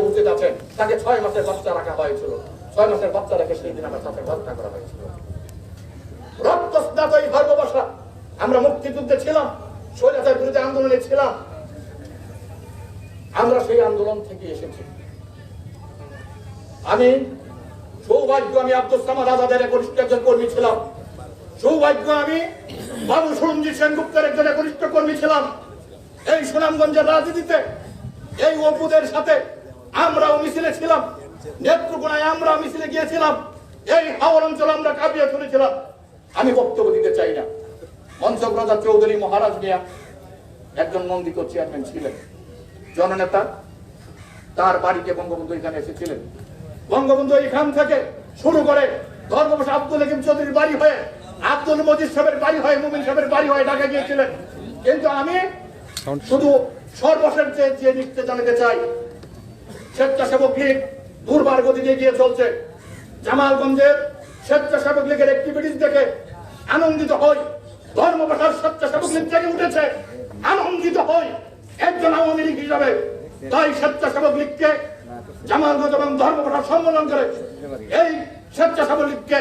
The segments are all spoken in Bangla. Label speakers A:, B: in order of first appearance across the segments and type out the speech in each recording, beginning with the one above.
A: উপস্থিত আছেন, তাকে 6 মাসের বাচ্চা রাখা হয়েছিল। 6 মাসের বাচ্চা রেখে সেই দিন আমার তাকে হত্যা করা হয়েছিল। রক্তস্নাত এই ভারতবর্ষ, আমরা মুক্তিযুদ্ধে ছিলাম, স্বৈরাচার বিরোধী আন্দোলনে ছিলাম, আমরা সেই আন্দোলন থেকে এসেছি। আমি সৌভাগ্য, আমি আব্দুল সামাদ আজাদের ঘনিষ্ঠ একজন কর্মী ছিলাম। সৌভাগ্য, আমি বাবু সুরঞ্জিত সেনগুপ্তের একজন ঘনিষ্ঠ কর্মী ছিলাম। এই সুনামগঞ্জের রাজনীতিতে এই অপুদের সাথে আমরাও মিছিলে ছিলাম, নেত্রকোনায় আমরা মিছিলে গিয়েছিলাম, এই হাওড় অঞ্চলে আমরা কাঁপিয়ে তুলেছিলাম। আমি বক্তব্য দিতে চাই না। মঞ্চপ্রধান চৌধুরী মহারাজ মিয়া একজন নন্দিত চেয়ারম্যান ছিলেন, জননেতা। তার বাড়িতে বঙ্গবন্ধু এখানে এসেছিলেন। বঙ্গবন্ধু এখান থেকে শুরু করে ধর্মবশ আব্দুল হাকিম চৌধুরীর বাড়ি হয়ে, আব্দুল মজিদ সাহেবের বাড়ি হয়ে, মুমিন সাহেবের বাড়ি হয়ে ঢাকা গিয়েছিলেন। কিন্তু আমি শুধু সর্বশেষ যে দিকতে জানাতে চাই, স্বেচ্ছাসেবক লীগ দুর্বার গতিতে এগিয়ে চলছে। জামালগঞ্জের স্বেচ্ছাসেবক লীগের অ্যাক্টিভিটিস দেখে আনন্দিত হই। ধর্মবশার স্বেচ্ছাসেবক লীগ জেগে উঠেছে, আনন্দিত হই একজন আওয়ামী লীগ হিসাবে। তাই স্বেচ্ছাসেবক লীগকে জামালগঞ্জ এবং ধর্মবশার সম্মেলন করে এই স্বেচ্ছাসেবক লীগকে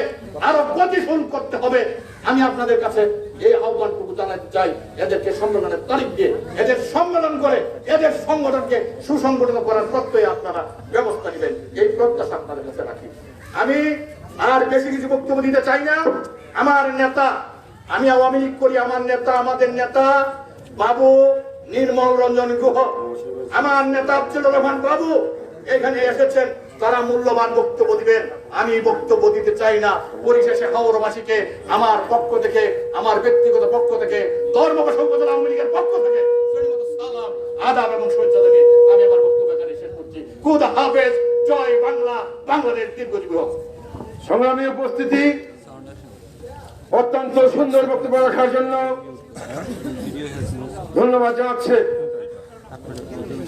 A: আরো গতিশীল করতে হবে। আমি আপনাদের কাছে এই আহ্বানটুকু জানাতে চাই, এদেরকে সম্মেলনের তারিখ দিয়ে, এদের সম্মেলন করে এদের সংগঠনকে সুসংগঠিত করার প্রত্যয়ে আপনারা ব্যবস্থা নেবেন, এই প্রত্যাশা আপনাদের কাছে রাখি। আমি আর বেশি কিছু বক্তব্য দিতে চাই না। আমার নেতা, আমি আওয়ামী লীগ করি, আমার নেতা, আমাদের নেতা বাবু নির্মল রঞ্জন গুহ, আমার নেতা আব্দুল রহমান বাবু এখানে এসেছেন। তারা মূল্যবান বক্তব্য দিবেন, আমি বক্তব্য দিতে চাই না। পরিশেষে হাওড়বাসীকে আমার পক্ষ থেকে, আমার ব্যক্তিগত পক্ষ থেকে, ধর্মবশ উপজেলা আওয়ামী লীগের পক্ষ থেকে সালাম, আদাব এবং শুভেচ্ছা জানিয়ে আমি আমার বক্তব্য এখানে শেষ করছি। খুদা হাফেজ, জয় বাংলা, বাংলাদেশ দীর্ঘজীবী হোক।
B: সংগ্রামী উপস্থিতি, অত্যন্ত সুন্দর বক্তব্য রাখার জন্য ধন্যবাদ জানাচ্ছে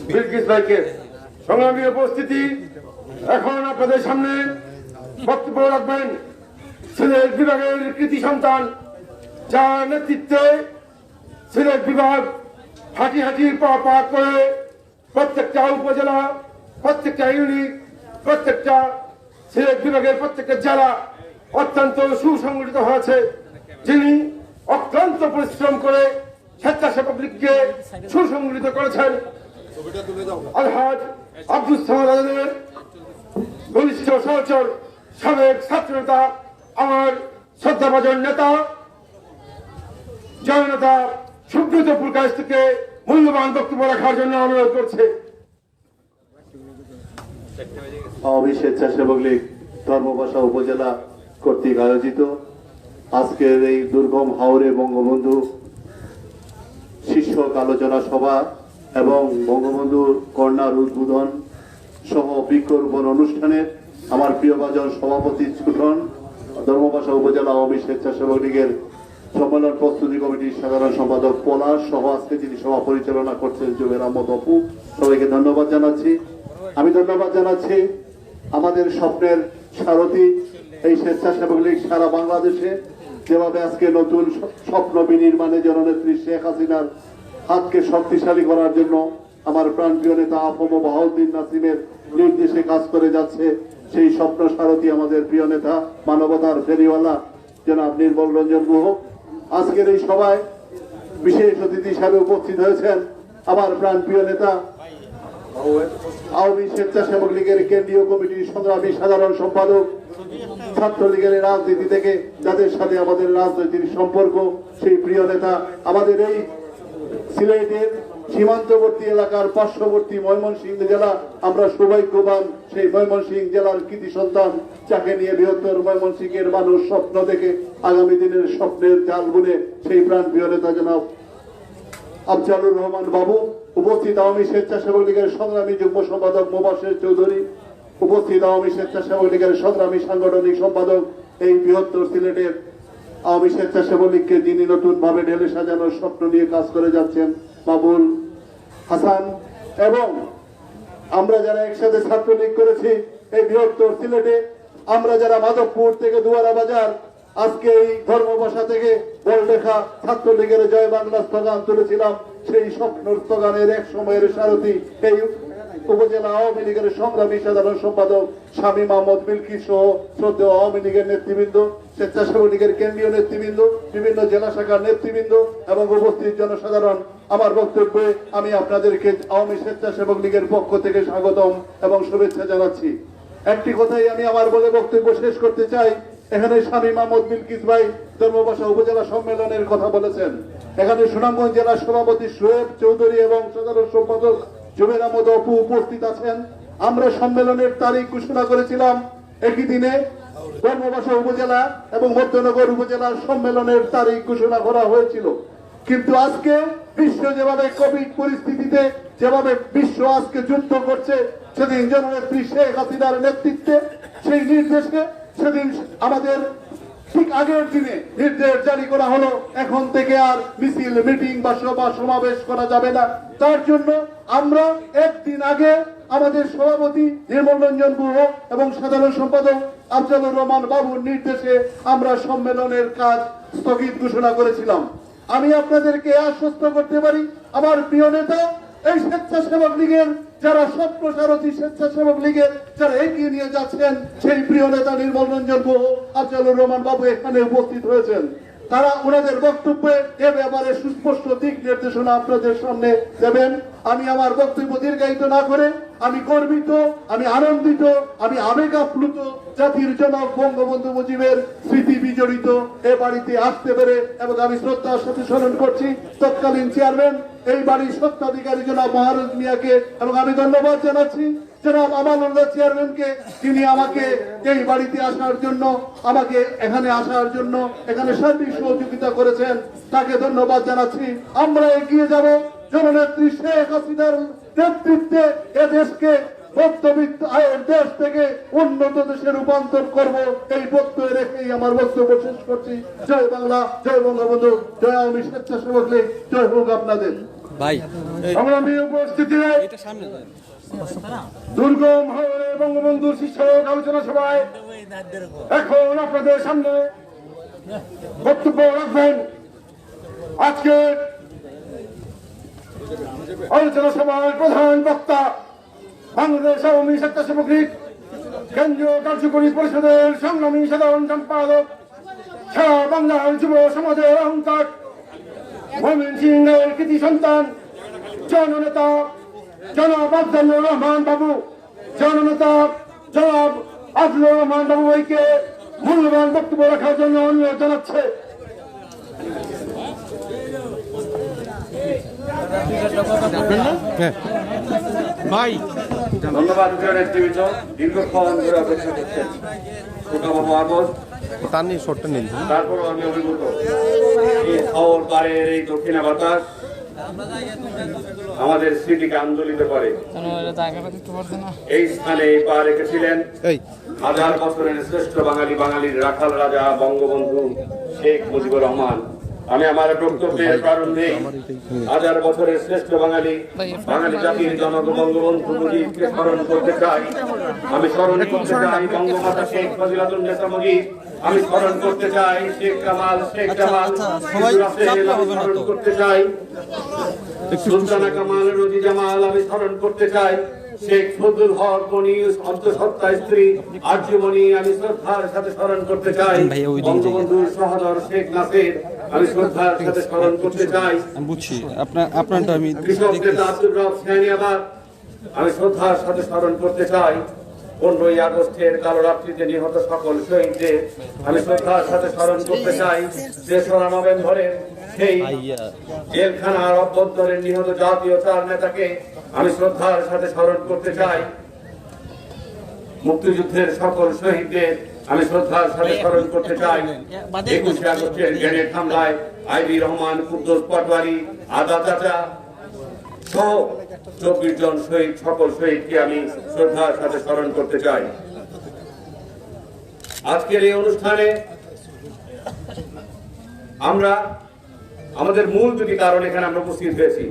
B: বিলকিস ভাইকে। সংগ্রামী উপস্থিতি, এখন আপনাদের সামনে বক্তব্য রাখবেন সিলেট বিভাগের কৃতি সন্তান, যার নেতৃত্বে সিলেট বিভাগ হাঁটি হাঁটি পা করে প্রত্যেকটা উপজেলা, প্রত্যেকটা ইউনিট, প্রত্যেকটা সিলেট বিভাগের প্রত্যেকটা জেলা অত্যন্ত সুসংগঠিত হয়েছে। যিনি অক্লান্ত পরিশ্রম করে স্বেচ্ছাসেবক লীগকে সুসংগঠিত করেছেন, আলহাজ আব্দুল সামাদ আজাদের ঘনিষ্ঠ সহচর, সাবেক ছাত্র নেতা, আমার শ্রদ্ধাভাজন নেতা, জননেতা সুব্রত প্রকাশ থেকে মূল্যবান বক্তব্য রাখার জন্য অনুরোধ করছে।
C: আওয়ামী স্বেচ্ছাসেবক লীগ ধর্মপাশা উপজেলা কর্তৃক আয়োজিত আজকের এই দুর্গম হাওরে বঙ্গবন্ধু শীর্ষক আলোচনা সভা এবং বঙ্গবন্ধুর কর্নার উদ্বোধন সহ বৃক্ষরোপণ অনুষ্ঠানে আমার প্রিয়ভাজন সভাপতি ছুটন, ধর্মপাশা উপজেলা আওয়ামী স্বেচ্ছাসেবক লীগের সম্মেলন প্রস্তুতি কমিটির সাধারণ সম্পাদক পলাশ সহ আজকে যিনি সভা পরিচালনা করছেন জুবের আহমদ অপু, সবাইকে ধন্যবাদ জানাচ্ছি। আমি ধন্যবাদ জানাচ্ছি আমাদের স্বপ্নের সারথী এই স্বেচ্ছাসেবক লীগ সারা বাংলাদেশে যেভাবে আজকে নতুন স্বপ্ন বিনির্মাণে জননেত্রী শেখ হাসিনার হাতকে শক্তিশালী করার জন্য আমার প্রাণপ্রিয় নেতা আফম বাহাউদ্দিন নাসিমের নির্দেশে কাজ করে যাচ্ছে, সেই স্বপ্ন সারথী আমাদের প্রিয় নেতা মানবতার ফেরিওয়ালা জনাব নির্মল রঞ্জন গুহ। আজকের এই সভায় বিশেষ অতিথি হিসাবে উপস্থিত হয়েছেন আমার প্রাণপ্রিয় নেতা আওয়ামী স্বেচ্ছাসেবক লীগের কেন্দ্রীয় কমিটির সংগ্রামী সাধারণ সম্পাদক, ছাত্রলীগের রাজনীতি থেকে যাদের সাথে আমাদের রাজনৈতিক সম্পর্ক, সেই প্রিয় নেতা আমাদের এই সিলেটের সীমান্তবর্তী এলাকার পার্শ্ববর্তী ময়মনসিংহ জেলা, আমরা সৌভাগ্যবান সেই ময়মনসিংহ জেলার কৃতি সন্তান, যাকে নিয়ে বৃহত্তর ময়মনসিংহের মানুষ স্বপ্ন দেখে আগামী দিনের স্বপ্নের জাল বুনে সেই প্রাণপ্রিয় নেতা জনাব আফজালুর রহমান বাবু, উপস্থিত আওয়ামী স্বেচ্ছাসেবক লীগের সংগ্রামী যুগ্ম সম্পাদক মোবাশের চৌধুরী, উপস্থিত আওয়ামী স্বেচ্ছাসেবক লীগের সংগ্রামী সাংগঠনিক সম্পাদক, এই বৃহত্তর সিলেটের আওয়ামী স্বেচ্ছাসেবক লীগকে যিনি নতুন ভাবে ঢেলে সাজানোর স্বপ্ন নিয়ে কাজ করে যাচ্ছেন বাবুল হাসান, এবং আমরা যারা একসাথে ছাত্রলীগ করেছি এই বৃহত্তর সিলেটে, আমরা যারা মাধবপুর থেকে দুয়ারা বাজার আজকে এই ধর্মবাসা থেকে বলরেখা ছাত্রলীগের জয় বাংলা স্লোগান তুলেছিলাম, সেই স্বপ্নের স্লোগানের এক সময়ের সারথী এই উপজেলা আওয়ামী লীগের সংগ্রামী সাধারণ সম্পাদক শামীম আহমদ মিল্কি সহ শ্রদ্ধেয় আওয়ামী লীগের নেতৃবৃন্দ, স্বেচ্ছাসেবক লীগের কেন্দ্রীয় নেতৃবৃন্দ, বিভিন্ন জেলা শাখার নেতৃবৃন্দ এবং উপস্থিত জনসাধারণ, আমার বক্তব্যে আমি আপনাদেরকে আওয়ামী স্বেচ্ছাসেবক লীগের পক্ষ থেকে স্বাগতম এবং শুভেচ্ছা জানাচ্ছি। একটি কথাই আমি আমার বলে বক্তব্য শেষ করতে চাই। এখানে শামীম আহমদ বিলকিস ভাই ধর্মবাসা উপজেলা সম্মেলনের কথা বলেছেন। এখানে সুনামগঞ্জ জেলা সভাপতি সোহেব চৌধুরী এবং সাধারণ সম্পাদক জুবের আহমদ অপু উপস্থিত আছেন। আমরা সম্মেলনের তারিখ ঘোষণা করেছিলাম একই দিনে। ধর্মবাসা উপজেলা এবং মধ্যনগর উপজেলার সম্মেলনের তারিখ ঘোষণা করা হয়েছিল, কিন্তু আজকে বিশ্ব যেভাবে কোভিড পরিস্থিতিতে যেভাবে বিশ্ব আজকে যুদ্ধ করছে, সেদিন জননেত্রী শেখ হাসিনার নেতৃত্বে সেই নির্দেশে সেদিন আমাদের ঠিক আগের দিনে নির্দেশ জারি করা হলো, এখন থেকে আর মিছিল, মিটিং বা সভা সমাবেশ করা যাবে না। তার জন্য আমরা একদিন আগে আমাদের সভাপতি নির্মল রঞ্জন গুহ এবং সাধারণ সম্পাদক আফজালুর রহমান বাবুর নির্দেশে আমরা সম্মেলনের কাজ স্থগিত ঘোষণা করেছিলাম। আমি আপনাদেরকে আশ্বস্ত করতে পারি, আমার প্রিয় নেতা এই স্বেচ্ছাসেবক লীগের যারা সম্প্রসারথী স্বেচ্ছাসেবক লীগের যারা এগিয়ে নিয়ে যাচ্ছেন, সেই প্রিয় নেতা নির্মল রঞ্জন গুহ, আফজালুর রহমান বাবু এখানে উপস্থিত হয়েছেন। তারা ওনাদের বক্তব্যে এ ব্যাপারে সুস্পষ্ট দিক নির্দেশনা আপনাদের সামনে দেবেন। আমি আমার বক্তব্য দীর্ঘায়িত না করে আমি গর্বিত, আমি আনন্দিত, আমি আবেগ আপ্লুত জাতির জনক বঙ্গবন্ধু মুজিবের স্মৃতি বিজড়িত এ বাড়িতে আসতে পেরে, এবং আমি শ্রদ্ধার সাথে স্মরণ করছি তৎকালীন চেয়ারম্যান এই বাড়ির স্বত্বাধিকারী জনাব মহারুজ মিয়াকে, এবং আমি ধন্যবাদ জানাচ্ছি জনাব আমানুল্লাহ চেয়ারম্যানকে, তিনি আমাকে এই বাড়িতে আসার জন্য, আমাকে এখানে আসার জন্য এখানে সার্বিক সহযোগিতা করেছেন, তাকে ধন্যবাদ জানাচ্ছি। আমরা এগিয়ে যাব জননেত্রী শেখ হাসিনার নেতৃত্বে এ দেশকে মধ্যবিত্ত আয়ের দেশ থেকে উন্নত দেশে রূপান্তর করব, এই বক্তব্য রেখেই আমার বক্তব্য শেষ করছি। জয় বাংলা, জয় বঙ্গবন্ধু, জয় আওয়ামী স্বেচ্ছাসেবক লীগ, জয় হোক আপনাদের।
D: ভাই
B: সংগ্রামী উপস্থিতি, দুর্গম হাওড়ে বঙ্গবন্ধুর শীর্ষক আলোচনা সভায় এখন আপনাদের সামনে বক্তব্য রাখবেন আজকে আলোচনা সভার প্রধান বক্তা বাংলাদেশ আওয়ামী স্বেচ্ছাসেবক লীগ কেন্দ্রীয় কার্যকরী পরিষদের সংগ্রামী সাধারণ সম্পাদক, সারা বাংলার যুব সমাজের অহংকার, ময়মনসিংহের কৃতি সন্তান, জননেতা জনাব আফজালুর রহমান বাবু, জননেতা জনাব আফজালুর রহমান বাবু ভাইকে মূল্যবান বক্তব্য রাখার জন্য অনুরোধ জানাচ্ছে।
D: ভাই
E: ধন্যবাদ নেতৃবৃন্দ, দীর্ঘক্ষণ ধরে অপেক্ষা করছেন। ছোটবাবু আগত,
D: তার নিয়ে শর্টটা নিন।
E: তারপরও আমি অভিভূত। এই শহর পাড়ের এই দক্ষিণা বাতাস আমাদের স্মৃতিকে আন্দোলিত করে। এই স্থানে এই পা রেখেছিলেন হাজার বছরের শ্রেষ্ঠ বাঙালি, বাঙালির রাখাল রাজা বঙ্গবন্ধু শেখ মুজিবুর রহমান। আমি আমার বক্তব্যের প্রারম্ভে হাজার বছরের শ্রেষ্ঠ বাঙালি, বাঙালি জাতির জনক বঙ্গবন্ধু মুজিবকে স্মরণ করতে চাই। আমি স্মরণ করতে চাই বঙ্গমাতা শেখ ফজিলাতুন্নেসা মুজিব, আমি স্মরণ করতে চাই শেখ কামাল, শেখ জামাল, আমি স্মরণ করতে চাই সুলতানা কামাল, রোজি জামাল, আমি স্মরণ করতে চাই শেখ ফজলুল হক মনি, অন্তঃসত্ত্বা স্ত্রী আর্যমণি, আমি শ্রদ্ধার সাথে স্মরণ করতে চাই বঙ্গবন্ধুর সহোদর শেখ নাসির, আমি শ্রদ্ধার সাথে স্মরণ করতে চাই
D: বুঝছি আপনারটা আমি
E: কৃষক নেতা আব্দুর রব সেনানিয়াবাদ, আমি শ্রদ্ধার সাথে স্মরণ করতে চাই 15ই আগস্টের কালো রাত্রিতে নিহত সকল শহীদদের, আমি শ্রদ্ধার সাথে স্মরণ করতে চাই 3রা নভেম্বরের সেই জেলখানার অভ্যন্তরে নিহত জাতীয় 4 নেতাকে, আমি শ্রদ্ধার সাথে স্মরণ করতে চাই মুক্তিযুদ্ধের সকল শহীদদের, আমি শ্রদ্ধার সাথে স্মরণ করতে চাই 21শে আগস্টের গ্রেনেড হামলায় আইবি রহমান, কুদ্দুস পাটোয়ারি, আদা চাচা সহ 24 জন শহীদ, সকল শহীদকে আমি শ্রদ্ধার সাথে স্মরণ করতে চাই। আজকের এই অনুষ্ঠানে আমরা আমাদের মূল দুটি কারণ এখানে আমরা উপস্থিত হয়েছি,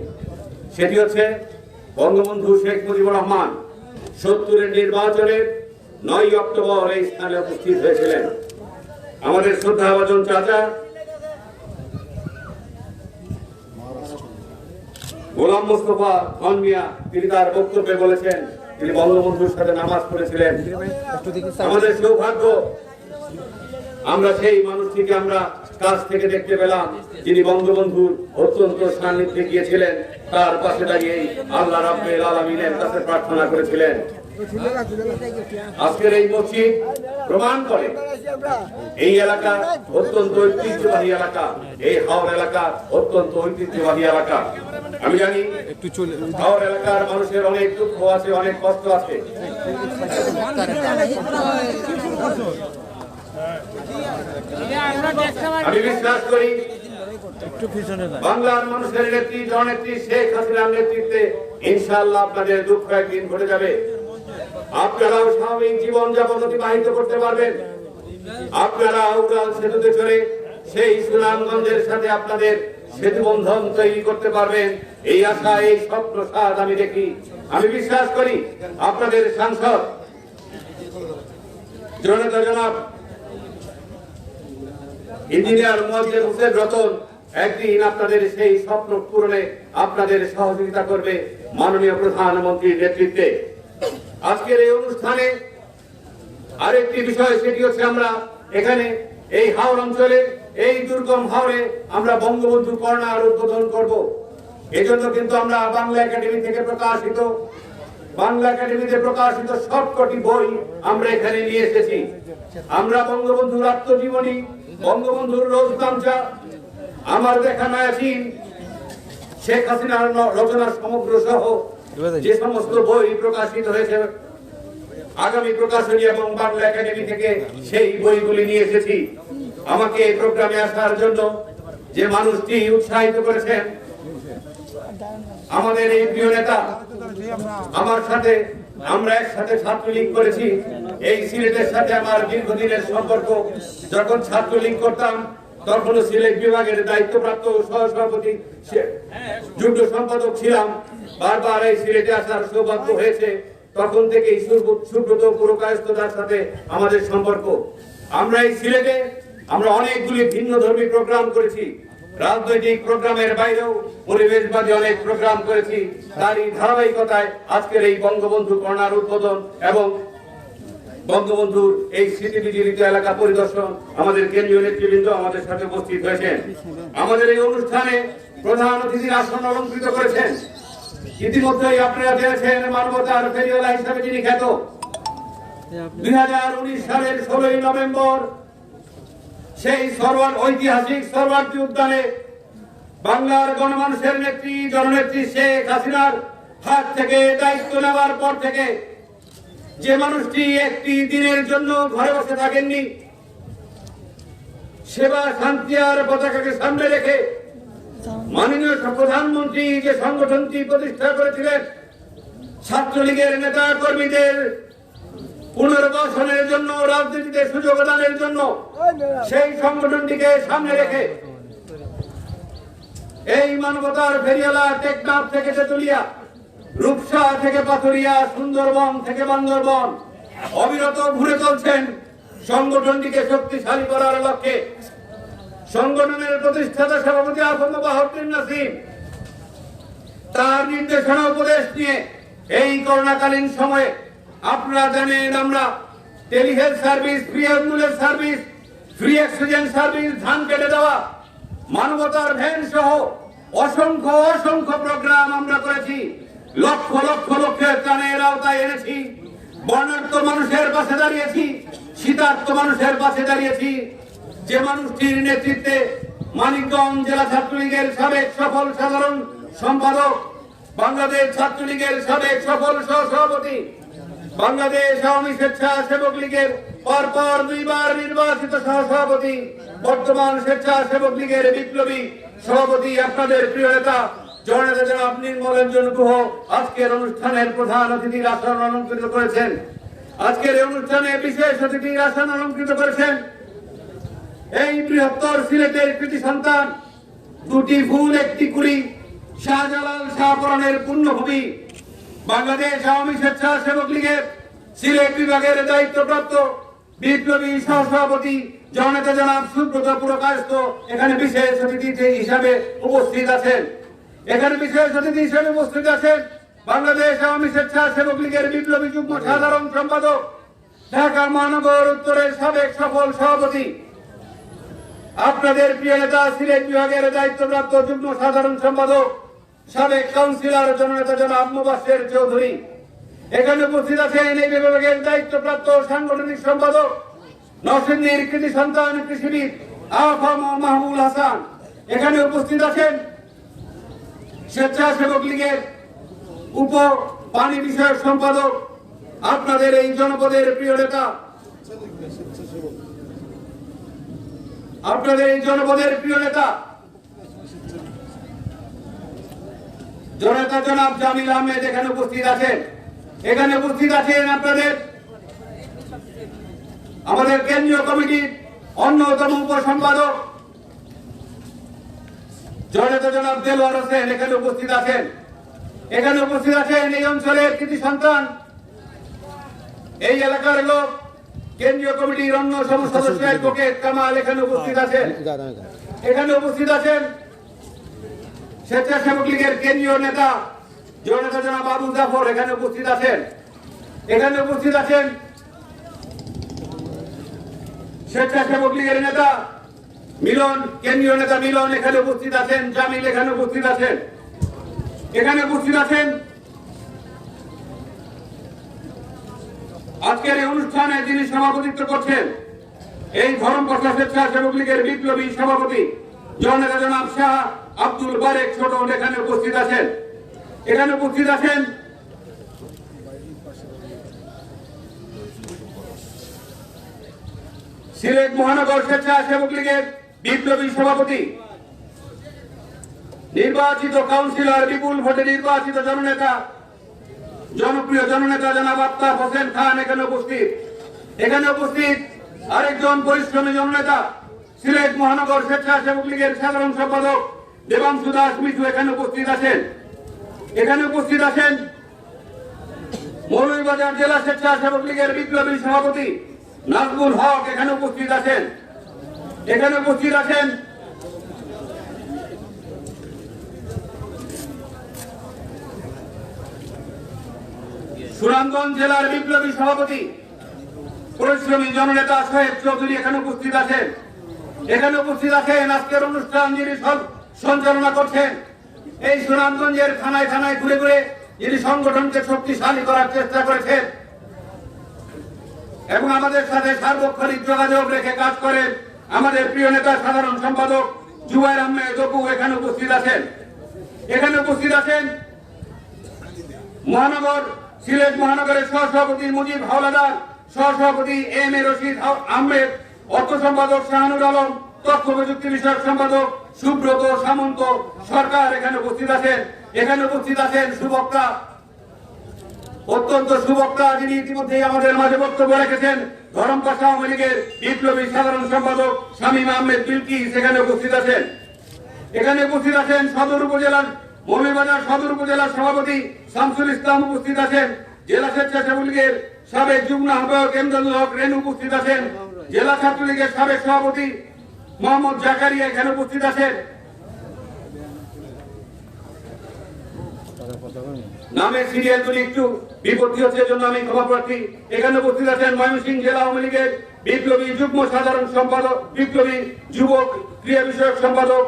E: সেটি হচ্ছে বঙ্গবন্ধু শেখ মুজিবুর রহমান 70-এর নির্বাচনের 9 অক্টোবর এই স্থানে উপস্থিত হয়েছিলেন। আমাদের শ্রদ্ধাভাজন চাচা গোলাম মোস্তফা খান মিয়া তিনি তার বক্তব্যে বলেছেন তিনি বঙ্গবন্ধুর সাথে নামাজ পড়েছিলেন। আমাদের সৌভাগ্য আমরা সেই মানুষটিকে আমরা কাছ থেকে দেখতে পেলাম যিনি বঙ্গবন্ধুর অত্যন্ত সান্নিধ্যে গিয়েছিলেন, তার পাশে দাঁড়িয়ে আল্লাহ রাব্বুল আলামিনের কাছে প্রার্থনা করেছিলেন। আজকের এই মসজিদ প্রমাণ করে এই এলাকা অত্যন্ত ঐতিহ্যবাহী এলাকা, এই হাওর এলাকা অত্যন্ত ঐতিহ্যবাহী এলাকা। আমি জানি হাওর এলাকার মানুষের অনেক দুঃখ আছে, অনেক কষ্ট আছে। আমি বিশ্বাস করি বাংলার মানুষের নেত্রী জননেত্রী শেখ হাসিনার নেতৃত্বে ইনশাআল্লাহ আপনাদের দুঃখ একদিন ঘটে যাবে। আপনারাও স্বাভাবিক জীবন যাপন অতিবাহিত করতে পারবেন। আপনারা উড়াল সেতুতে চড়ে সেই সুনামগঞ্জের সাথে আপনাদের সেতু বন্ধন তৈরি করতে পারবেন। এই আশা, এই স্বপ্ন সাদ আমি দেখি। আমি বিশ্বাস করি আপনাদের সাংসদ জনতা জনাব ইঞ্জিনিয়ার মোয়াজ্জেম হোসেন রতন একদিন আপনাদের সেই স্বপ্ন পূরণে আপনাদের সহযোগিতা করবে মাননীয় প্রধানমন্ত্রীর নেতৃত্বে। আজকের এই অনুষ্ঠানে আরেকটি বিষয়, সেটি হচ্ছে আমরা এখানে এই হাওর অঞ্চলে, এই দুর্গম হাওরে আমরা বঙ্গবন্ধু কর্নার উদ্বোধন করব। এজন্য কিন্তু আমরা বাংলা একাডেমিতে প্রকাশিত সবকটি বই আমরা এখানে নিয়ে এসেছি। আমরা বঙ্গবন্ধুর আত্মজীবনী, বঙ্গবন্ধুর রোজগামচা, আমার দেখা মায়াসিন, শেখ হাসিনার রচনার সমগ্র সহ যে সমস্ত বই প্রকাশিত হয়েছে আগামী প্রকাশনী এবং বাংলা একাডেমি থেকে সেই বইগুলি নিয়ে এসেছি। আমাকে এই প্রোগ্রামে আসার জন্য যে মানুষটি উৎসাহিত করেছেন আমাদের এই প্রিয় নেতা, আমার সাথে আমরা একসাথে ছাত্রলীগ করেছি। এই সিলেটের সাথে আমার দীর্ঘদিনের সম্পর্ক। যখন ছাত্রলীগ করতাম তখন সিলেট বিভাগের দায়িত্বপ্রাপ্ত সহসভাপতি, যুগ্ম সম্পাদক ছিলাম। বারবার এই সিলেটে আসার সৌভাগ্য হয়েছে। তখন থেকেই সুব্রত পুরকায়স্থতার সাথে আমাদের সম্পর্ক। আমরা এই সিলেটে আমরা অনেকগুলি ভিন্ন ধর্মী প্রোগ্রাম করেছি। রাজনৈতিক প্রোগ্রামের বাইরেও পরিবেশবাদী অনেক প্রোগ্রাম করেছি। তারই ধারাবাহিকতায় আজকের এই বঙ্গবন্ধু কর্নার উদ্বোধন এবং বঙ্গবন্ধুর এই স্মৃতিবিজড়িত এলাকা পরিদর্শন আমাদের কেন্দ্রীয় নেতৃবৃন্দ আমাদের সাথে উপস্থিত হয়েছেন। আমাদের এই অনুষ্ঠানে প্রধান অতিথির আসন অলঙ্কৃত করেছেন। ইতিমধ্যেই আপনারা জেনেছেন মানবতার ফেরিওয়ালা হিসাবে যিনি খ্যাত। 2019 সালের 16 নভেম্বর সেই ঐতিহাসিক সরওয়ার্দী উদ্যানে বাংলার গণমানুষের নেত্রী জননেত্রী শেখ হাসিনার হাত থেকে দায়িত্ব নেওয়ার পর থেকে যে মানুষটি একটি দিনের জন্য ঘরে বসে থাকেননি, সেবা শান্তি আর পতাকাকে সামনে রেখে মাননীয় প্রধানমন্ত্রী যে সংগঠনটি প্রতিষ্ঠা করেছিলেন ছাত্রলীগের নেতা কর্মীদের পুনর্বাসনের জন্য, রাজনীতিতে সুযোগ দানের জন্য, সেই সংগঠনটিকে সামনে রেখে এই মানবতার ফেরিওয়ালা টেকনাফ থেকে তেতুলিয়া, রূপসা থেকে পাথুরিয়া, সুন্দরবন থেকে বান্দরবন অবিরত ঘুরে চলছেন সংগঠনটিকে শক্তিশালী করার লক্ষ্যে। সংগঠনের প্রতিষ্ঠাতা সভাপতি আফম বাহাউদ্দিন নাসিম তার নির্দেশনা উপদেশ নিয়ে এই করোনাকালীন সময়ে আপনারা জানেন আমরা telehealth service, free ambulance service, free oxygen service, ধান কেটে দেওয়া, মানবতার ভ্যান সহ অসংখ্য অসংখ্য প্রোগ্রাম আমরা করেছি। লক্ষ লক্ষ লোকের ত্রাণের আওতায় এনেছি। বর্ণাঢ্য মানুষের পাশে দাঁড়িয়েছি, শীতার্ত মানুষের পাশে দাঁড়িয়েছি। যে মানুষটির নেতৃত্বে মানিকগঞ্জ জেলা ছাত্রলীগের সাবেক সফল সাধারণ সম্পাদক, বাংলাদেশ ছাত্রলীগের সাবেক সফল সহসভাপতি, বাংলাদেশ আওয়ামী স্বেচ্ছাসেবক লীগের পরপর 2 বার নির্বাচিত সহসভাপতি, বর্তমান স্বেচ্ছাসেবক লীগের বিপ্লবী সভাপতি, আপনাদের প্রিয় নেতা জননেতা জনাব নির্মলেন্দু গুহ আজকের অনুষ্ঠানের প্রধান অতিথির আসন অলঙ্কৃত করেছেন। আজকের এই অনুষ্ঠানে বিশেষ অতিথির আসন অলঙ্কৃত করেছেন এই বৃহত্তর সিলেটের কৃতি সন্তান, 2টি ফুল 1টি কুড়ি, শাহজালাল শাহপরানের পুণ্যভূমি, বাংলাদেশ আওয়ামী স্বেচ্ছাসেবক লীগের সিলেট বিভাগের দায়িত্বপ্রাপ্ত বিপ্লবী সহসভাপতি জননেতা জনাব সুব্রত পুরকায়স্থ এখানে বিশেষ অতিথি হিসাবে উপস্থিত আছেন।
B: এখানে বিশেষ অতিথি হিসেবে উপস্থিত আছেন বাংলাদেশ আওয়ামী স্বেচ্ছাসেবক লীগের বিপ্লবী যুগ্ম সাধারণ সম্পাদক, ঢাকা মহানগর উত্তরের সাবেক সফল সভাপতি, আপনাদের প্রিয় নেতা সিলেট বিভাগের দায়িত্বপ্রাপ্ত যুগ্ম সাধারণ সম্পাদক, সাবেক কাউন্সিলর জননেতা জনাব মুবাশশির চৌধুরী। এখানে উপস্থিত আছেন এই বিভাগের দায়িত্বপ্রাপ্ত সাংগঠনিক সম্পাদক, নরসিংদীর কৃতি সন্তান কৃষিবিদ আফাম মাহমুদ হাসান। এখানে উপস্থিত আছেন স্বেচ্ছাসেবক লীগের উপ পানি বিষয়ক সম্পাদক, আপনাদের এই জনপদের প্রিয় নেতা, আপনাদের এই জনপদের প্রিয় নেতা জনতা জনাব জামিল আহমেদ এখানে উপস্থিত আছেন। এখানে উপস্থিত আছেন আপনাদের আমাদের কেন্দ্রীয় কমিটির অন্যতম উপসম্পাদক জনতা জনাব দেলোয়ার হোসেন এখানে উপস্থিত আছেন। এখানে উপস্থিত আছেন এই অঞ্চলের কৃতি সন্তান, এই এলাকার লোক, কেন্দ্রীয় কমিটির অন্য সমস্ত সদস্য অ্যাডভোকেট কামাল এখানে উপস্থিত আছেন। এখানে উপস্থিত আছেন স্বেচ্ছাসেবক লীগের কেন্দ্রীয় নেতা জনতা জনাব আবু জাফর এখানে উপস্থিত আছেন। এখানে উপস্থিত আছেন স্বেচ্ছাসেবক লীগের নেতা মিলন, কেন্দ্রীয় নেতা মিলন এখানে উপস্থিত আছেন। জামিল এখানে উপস্থিত আছেন। এখানে উপস্থিত আছেন আজকের এই অনুষ্ঠানে যিনি সভাপতিত্ব করছেন এই ধরমপাশা স্বেচ্ছাসেবক লীগের বিপ্লবী সভাপতি জননেতা জনাব শাহ আব্দুল বারেক ছোট এখানে উপস্থিত আছেন। এখানে উপস্থিত আছেন সিলেট মহানগর স্বেচ্ছাসেবক লীগের বিপ্লবী সভাপতি, নির্বাচিত কাউন্সিলর, বিপুল ভোটে নির্বাচিত জননেতা, জনপ্রিয় জননেতা জনাব আফতাব হোসেন খান এখানে উপস্থিত। এখানে উপস্থিত আরেকজন পরিশ্রমী জননেতা, সিলেট মহানগর স্বেচ্ছাসেবক লীগের সাধারণ সম্পাদক দেবাংশু দাস মিঠু এখানে উপস্থিত আছেন। এখানে উপস্থিত আছেন মৌলভীবাজার জেলা স্বেচ্ছাসেবক লীগের বিপ্লবী সভাপতি নাজমুল হক এখানে উপস্থিত আছেন। এখানে উপস্থিত আছেন সুনামগঞ্জ জেলার বিপ্লবী সভাপতি পরিশ্রমী জননেতা সোহেব চৌধুরী এখানে উপস্থিত আছেন। এখানে উপস্থিত আছেন আজকের অনুষ্ঠান যিনি সঞ্চালনা করছেন, এই সুনামগঞ্জের থানায় থানায় ঘুরে ঘুরে যিনি সংগঠনকে শক্তিশালী করার চেষ্টা করেছেন এবং আমাদের সাথে সার্বক্ষণিক যোগাযোগ রেখে কাজ করেন আমাদের প্রিয় নেতা সাধারণ সম্পাদক জুবাইর আহমেদ অপু এখানে উপস্থিত আছেন। এখানে উপস্থিত আছেন মহানগর সিলেট মহানগরের সহসভাপতি মুজিব হাওলাদার, সহসভাপতি এম এ রশিদ আহমেদ, অর্থ সম্পাদক শাহানুর আলম, তথ্য প্রযুক্তি বিষয়ক সম্পাদক সুব্রত সামন্ত সরকার এখানে উপস্থিত আছেন। এখানে উপস্থিত আছেন সুবক্তা, অত্যন্ত সুবক্তা, যিনি ইতিমধ্যে আমাদের মাঝে বক্তব্য রেখেছেন, ধরমপাশা আওয়ামী লীগের বিপ্লবী সাধারণ সম্পাদক শামীম আহমেদ বিলকি সেখানে উপস্থিত আছেন। এখানে উপস্থিত আছেন সদর উপজেলার মৌলভীবাজার সদর উপজেলার সভাপতি শামসুল ইসলাম উপস্থিত আছেন। জেলা স্বেচ্ছাসেবক লীগের সাবেক যুগ্ম আহ্বায়ক এমদাদুল হক রেনু উপস্থিত আছেন। জেলা ছাত্রলীগের সাবেক সভাপতি মোহাম্মদ জাকারিয়া এখানে উপস্থিত আছেন। নামের সিরিয়ালগুলি একটু বিপত্তি হচ্ছে জন্য আমি ক্ষমা প্রার্থী। এখানে উপস্থিত আছেন ময়মনসিংহ জেলা আওয়ামী লীগের বিপ্লবী যুগ্ম সাধারণ সম্পাদক, বিপ্লবী যুবক ক্রিয়া বিষয়ক সম্পাদক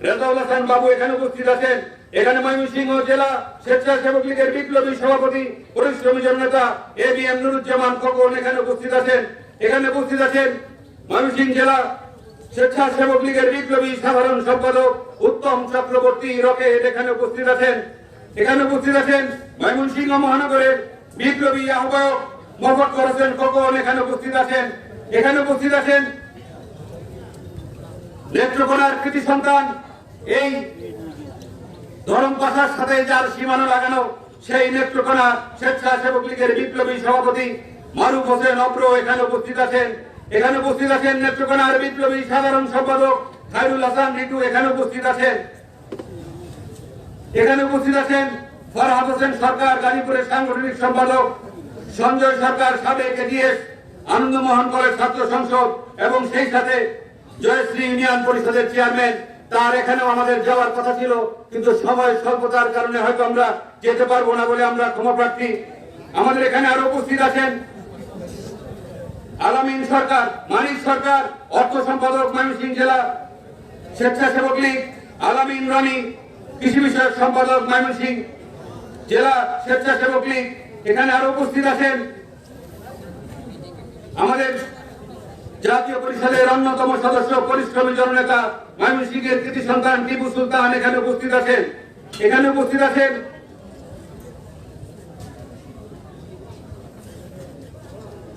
B: রেজাউল হাসান বাবু এখানে উপস্থিত আছেন। এখানে ময়মনসিংহ জেলা স্বেচ্ছাসেবক লীগের বিপ্লবী সভাপতি পরিশ্রমী জননেতা A B M Nuruzzaman Khokon এখানে উপস্থিত আছেন। এখানে উপস্থিত আছেন ময়মনসিংহ জেলা স্বেচ্ছাসেবক লীগের বিপ্লবী সাধারণ সম্পাদক উত্তম চক্রবর্তী রকেট এখানে উপস্থিত আছেন। এখানে উপস্থিত আছেন ময়মনসিংহ মহানগরের বিপ্লবী আহ্বায়ক মোহাম্মদ হোসেন খোকন এখানে উপস্থিত আছেন। এখানে উপস্থিত আছেন নেত্রকোনার কৃতি সন্তান, এই ধরমপাশার সাথে যার সীমানা লাগানো সেই নেত্রকোনা স্বেচ্ছাসেবক লীগের বিপ্লবী সভাপতি মারুফ হোসেন অব্র এখানে উপস্থিত আছেন। এখানে উপস্থিত আছেন নেত্রকোনার বিপ্লবী সাধারণ সম্পাদক খায়রুল হাসান রিটু এখানে উপস্থিত আছেন। এখানে উপস্থিত আছেন ফরহাদ হোসেন সরকার গাজীপুরের সাংগঠনিক সম্পাদক, সঞ্জয় সরকার সাবেক এডিএস আনন্দমোহন কলেজ ছাত্র সংসদ এবং সেই সাথে জয়শ্রী ইউনিয়ন পরিষদের চেয়ারম্যান
E: তার এখানেও আমাদের যাওয়ার কথা ছিল, কিন্তু সময় স্বল্পতার কারণে হয়তো আমরা যেতে পারবো না বলে আমরা ক্ষমা প্রার্থী। আমাদের এখানে আরো উপস্থিত আছেন আলামিন সরকার, মানিক সরকার, অর্থ সম্পাদক ময়মনসিংহ জেলা স্বেচ্ছাসেবক লীগ, আলামিন রনি, কৃষি বিষয়ক সম্পাদক ময়মনসিংহ জেলা স্বেচ্ছাসেবক লীগ। এখানে আরো উপস্থিত আছেন আমাদের জাতীয় পরিষদের অন্যতম সদস্য, পরিশ্রমী জননেতা, ময়মনসিংহের কৃতি সন্তান টিপু সুলতান এখানে উপস্থিত আছেন। এখানে উপস্থিত আছেন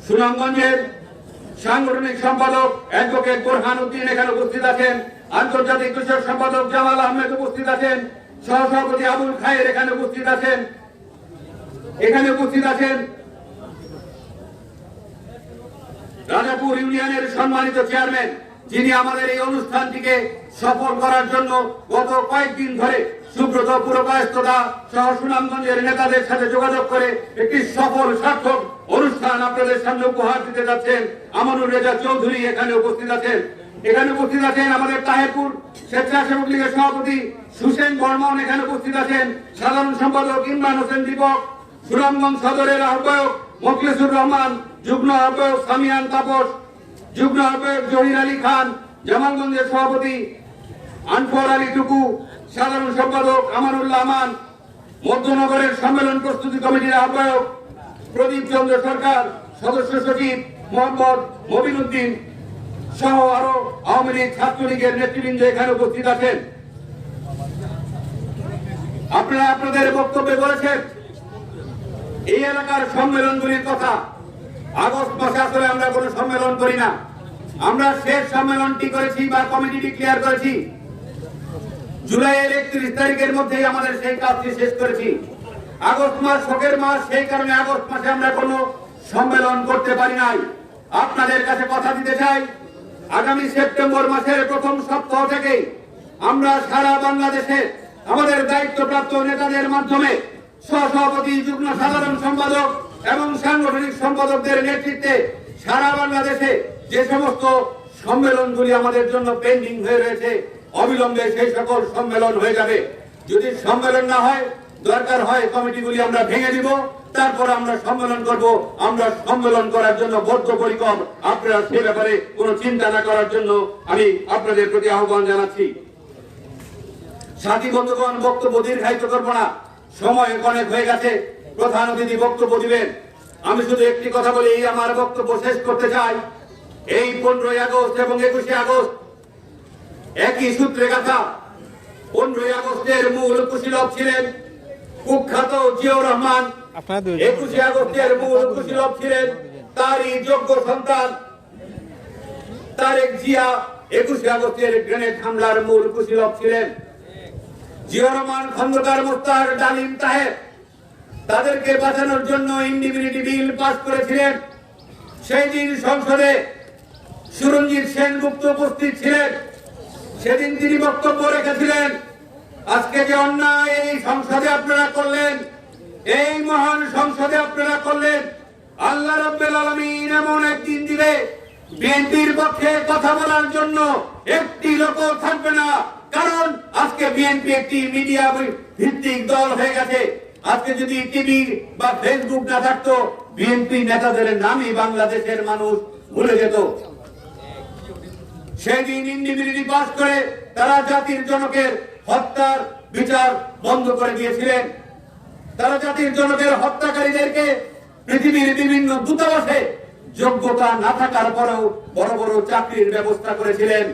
E: সুনামগঞ্জের সাংগঠনিক সম্পাদক অ্যাডভোকেট বোরহান উদ্দিন এখানে উপস্থিত আছেন। আন্তর্জাতিক কৃষক সম্পাদক জামাল আহমেদ উপস্থিত আছেন। সহসভাপতি আবুল খায়ের এখানে উপস্থিত আছেন। এখানে উপস্থিত আছেন রাজাপুর ইউনিয়নের সম্মানিত চেয়ারম্যান, যিনি আমাদের এই অনুষ্ঠানটিকে সফল করার জন্য গত কয়েকদিন ধরে সুব্রত পুরকায়স্থতা সহ সুনামগঞ্জের নেতাদের সাথে যোগাযোগ করে একটি সফল সার্থক অনুষ্ঠান আপনাদের সামনে উপহার দিতে যাচ্ছেন। আমানুর রেজা চৌধুরী এখানে উপস্থিত আছেন। এখানে উপস্থিত আছেন আমাদের তাহেরপুর স্বেচ্ছাসেবক লীগের সভাপতি সুসেন বর্মন এখানে উপস্থিত আছেন। সাধারণ সম্পাদক ইমরান হোসেন দীপক, সুনামগঞ্জ সদরের আহ্বায়ক মোখলেসুর রহমান, যুগ্ম আহ্বায়ক সামিয়ান তাপস, যুগ্ম আহ্বায়ক জহির আলী খান, জামালগঞ্জের সভাপতি আনফর আলী টুকু, সাধারণ সম্পাদক আমানুল্লাহ আমান, মধ্যনগরের সম্মেলন প্রস্তুতি কমিটির আহ্বায়ক প্রদীপ চন্দ্র সরকার, সদস্য সচিব মোহাম্মদ মবিন উদ্দিন সহ আরো আওয়ামী লীগ ছাত্রলীগের নেতৃবৃন্দ এখানে উপস্থিত আছেন। আপনারা আপনাদের বক্তব্যে বলেছেন এই এলাকার সম্মেলনগুলির কথা। আগস্ট মাসে আসলে আমরা কোনো সম্মেলন করি না। আমরা শেষ সম্মেলনটি করেছি বা কমিটি ক্লিয়ার করেছি জুলাইয়ের 31 তারিখের মধ্যেই আমাদের সেই কাজটি শেষ করেছি। আগস্ট মাস শোকের মাস, সেই কারণে আগস্ট মাসে আমরা কোনো সম্মেলন করতে পারি নাই। আপনাদের কাছে কথা দিতে চাই, আগামী সেপ্টেম্বর মাসের প্রথম সপ্তাহ থেকে আমরা সারা বাংলাদেশে আমাদের দায়িত্বপ্রাপ্ত নেতাদের মাধ্যমে সহসভাপতি, যুগ্ম সাধারণ সম্পাদক এবং সাংগঠনিক সম্পাদকদের নেতৃত্বে সারা বাংলাদেশে যে সমস্ত সম্মেলনগুলি আমাদের জন্য পেন্ডিং হয়ে রয়েছে অবিলম্বে সেই সকল সম্মেলন হয়ে যাবে। যদি সম্মেলন না হয়, দরকার হয় কমিটিগুলি আমরা ভেঙে দিব, তারপর আমরা সম্মেলন করব। আমরা সম্মেলন করার জন্য বদ্ধপরিকর। আপনারা সে ব্যাপারে কোনো চিন্তা না করার জন্য আমি আপনাদের প্রতি আহ্বান জানাচ্ছি। সাথী বন্ধুগণ, বক্তব্য দীর্ঘায়িত করবো না, সময় অনেক হয়ে গেছে। প্রধান অতিথি বক্তব্য দিবেন। আমি শুধু একটি কথা বলে আমার বক্তব্য শেষ করতে চাই। এই 15ই আগস্ট এবং 21শে আগস্ট একই সূত্রে গাথা। 15ই আগস্টের মূল কুশীলব ছিলেন কুখ্যাত জিয়াউর রহমান। 21শে আগস্টের মূল কুশীলব ছিলেন তারই যোগ্য সন্তান তারেক জিয়া। 21শে আগস্টের গ্রেনেড হামলার মূল কুশীলব ছিলেন জিয়াউর রহমান, খন্দকার মোস্তাক, ডালিম তাহের। তাদেরকে বাঁচানোর জন্য ইন্ডিমিউনিটি বিল পাস করেছিলেন। সেই দিন সংসদে সুরঞ্জিত সেনগুপ্ত উপস্থিত ছিলেন। সেদিন তিনি বক্তব্য রেখেছিলেন, আজকে যে অন্যায় এই সংসদে আপনারা করলেন, এই মহান সংসদে আপনারা করলেন, আল্লাহ রাব্বুল আলামিন এমন একদিন দিবে বিএনপির পক্ষে কথা বলার জন্য একটি লোক থাকবে না। কারণ আজকে বিএনপি একটি মিডিয়া ভিত্তিক দল হয়ে গেছে। আজকে যদি টিভি বা ফেসবুক না থাকতো, বিএনপি নেতাদের নামই বাংলাদেশের মানুষ ভুলে যেত। সেদিন ইন্ডিমিউনিটি পাস করে তারা জাতির জনকের হত্যার বিচার বন্ধ করে দিয়েছিলেন। তারা জাতির জনকের হত্যাকারীদেরকে পৃথিবীর বিভিন্ন দূতাবাসে যোগ্যতা না থাকার পরেও বড় বড় চাকরির ব্যবস্থা করেছিলেন।